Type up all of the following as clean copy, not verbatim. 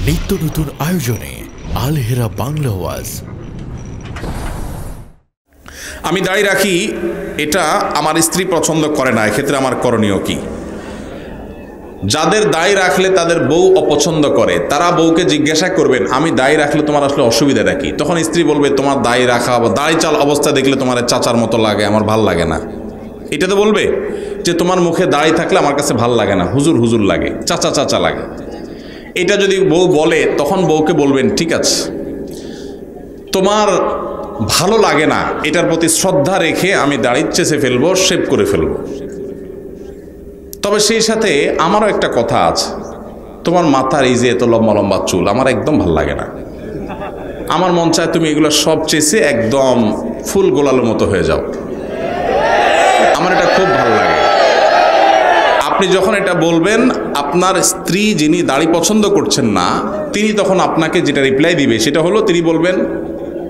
নিত্য নতুন আয়োজনে আল হেরা বাংলা ওয়াজ। আমি দাড়ি রাখি, এটা আমার স্ত্রী পছন্দ করে না, এক্ষেত্রে আমার করণীয় কি? যাদের দাড়ি রাখলে তাদের বউ অপছন্দ করে, তারা বউকে জিজ্ঞাসা করবেন, আমি দাড়ি রাখলে তোমার আসলে অসুবিধাটা কি? তখন স্ত্রী বলবে, তোমার দাড়ি রাখা বা দাড়ি চাল অবস্থা দেখলে তোমার চাচার মতো লাগে, আমার ভাল লাগে না। এটা তো বলবে যে তোমার মুখে দাড়ি থাকলে আমার কাছে ভাল লাগে না, হুজুর হুজুর লাগে, চাচা চাচা লাগে। এটা যদি বউ বলে, তখন বউকে বলবেন, ঠিক আছে, তোমার ভালো লাগে না, এটার প্রতি শ্রদ্ধা রেখে আমি দাড়ি চেঁচে ফেলবো, শেভ করে ফেলবো। তবে সেই সাথে আমারও একটা কথা আছে, তোমার মাথার এই যে এত লম্বা লম্বা চুল আমার একদম ভাল লাগে না, আমার মন চায় তুমি এগুলো সব চেঁচে একদম ফুল গোলালের মতো হয়ে যাও, আমার এটা খুব ভালো লাগে। আপনি যখন এটা বলবেন, আপনার স্ত্রী যিনি দাড়ি পছন্দ করছেন না, তিনি তখন আপনাকে যেটা রিপ্লাই দিবে সেটা হলো, তিনি বলবেন,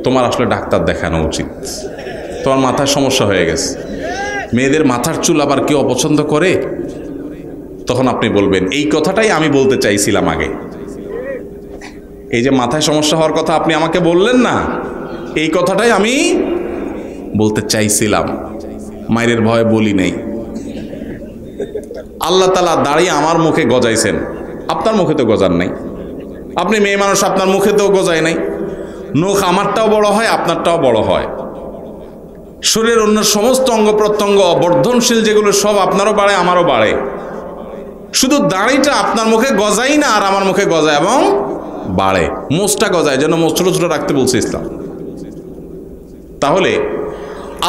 তোমার আসলে ডাক্তার দেখানো উচিত, তোমার মাথার সমস্যা হয়ে গেছে। মেয়েদের মাথার চুল আবার কেউ অপছন্দ করে? তখন আপনি বলবেন, এই কথাটাই আমি বলতে চাইছিলাম আগে। এই যে মাথায় সমস্যা হওয়ার কথা আপনি আমাকে বললেন না, এই কথাটাই আমি বলতে চাইছিলাম, মায়ের ভয়ে বলি নেই। আল্লাহ তাআলা দাড়ি আমার মুখে গজাইছেন, আপনার মুখে তো গজার নাই। আপনি মেয়ে মানুষ, আপনার মুখে তো গজায় নাই। নখ আমারটাও বড় হয়, আপনারটাও বড় হয়। শরীরের অন্য সমস্ত অঙ্গ প্রত্যঙ্গ বর্ধনশীল যেগুলো সব আপনারও বাড়ে, আমারও বাড়ে। শুধু দাড়িটা আপনার মুখে গজাই না, আর আমার মুখে গজায় এবং বাড়ে। মোচটা গজায়, যেন মোচ ছোট ছোট রাখতে বলছে ইসলাম। তাহলে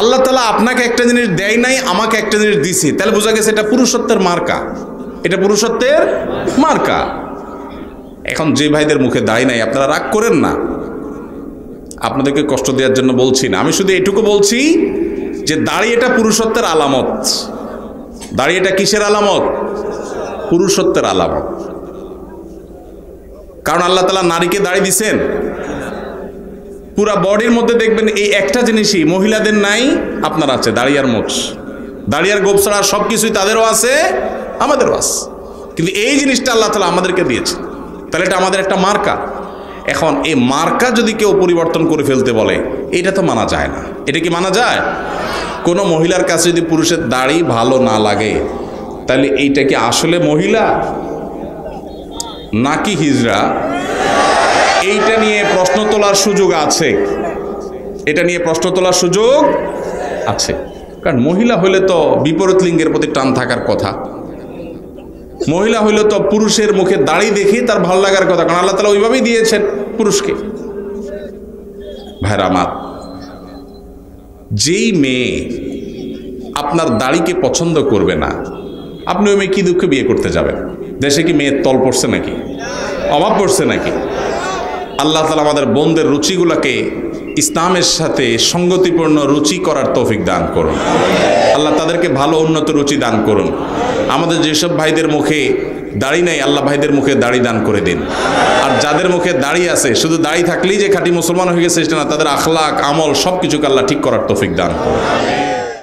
আল্লাহ তাআলা আপনাকে একটা জিনিস দেয় নাই, আমাকে একটা জিনিস দিছে, তাহলে বোঝা গেছে এটা পুরুষত্বের মার্কা, এটা পুরুষত্বের মার্কা। এখন যে ভাইদের মুখে দাড়ি নাই, আপনারা রাগ করেন না, আপনাদেরকে কষ্ট দেওয়ার জন্য বলছি না, আমি শুধু এটুকু বলছি যে দাড়ি এটা পুরুষত্বের আলামত। দাড়ি এটা কিসের আলামত? পুরুষত্বের আলামত। কারণ আল্লাহ তাআলা নারীকে দাড়ি দিছেন, পুরা বডির মধ্যে দেখবেন এই একটা জিনিসই মহিলাদের নাই, আপনার আছে, দাড়ি আর মোচ। দাড়ি আর গোপ ছাড়া সব কিছুই তাদেরও আছে, আমাদেরও আছে, কিন্তু এই জিনিসটা আল্লাহ তাআলা আমাদেরকে দিয়েছে, তাহলে এটা আমাদের একটা মার্কা। এখন এই মার্কা যদি কেউ পরিবর্তন করে ফেলতে বলে, এটা তো মানা যায় না। এটা কি মানা যায়? কোনো মহিলার কাছে যদি পুরুষের দাড়ি ভালো না লাগে, তাহলে এইটা কি আসলে মহিলা নাকি হিজড়া? এইটা নিয়ে প্রশ্ন তোলার সুযোগ আছে, এটা নিয়ে প্রশ্ন তোলার সুযোগ আছে। কারণ মহিলা হইলে তো বিপরীত লিঙ্গের প্রতি টান থাকার কথা, মহিলা হইলে তো পুরুষের মুখে দাড়ি দেখে তার ভালো লাগার কথা, কারণ আল্লাহ তাআলা ওইভাবেই দিয়েছেন পুরুষকে। ভাইরা আমার, যেই মেয়ে আপনার দাড়িকে পছন্দ করবে না, আপনি ওই মেয়ে কি দুঃখে বিয়ে করতে যাবেন? দেশে কি মেয়ের তল পড়ছে নাকি, অভাব পড়ছে নাকি? আল্লাহ তাআলা আমাদের বোনদের রুচিগুলোকে ইসলামের সাথে সঙ্গতিপূর্ণ রুচি করার তৌফিক দান করুন। আল্লাহ তাদেরকে ভালো উন্নত রুচি দান করুন। আমাদের যেসব ভাইদের মুখে দাড়ি নাই, আল্লাহ ভাইদের মুখে দাড়ি দান করে দিন। আর যাদের মুখে দাড়ি আছে, শুধু দাড়ি থাকলেই যে খাঁটি মুসলমান হয়ে গেছে সেটা না, তাদের আখলাক আমল সব কিছুকে আল্লাহ ঠিক করার তৌফিক দান করুন।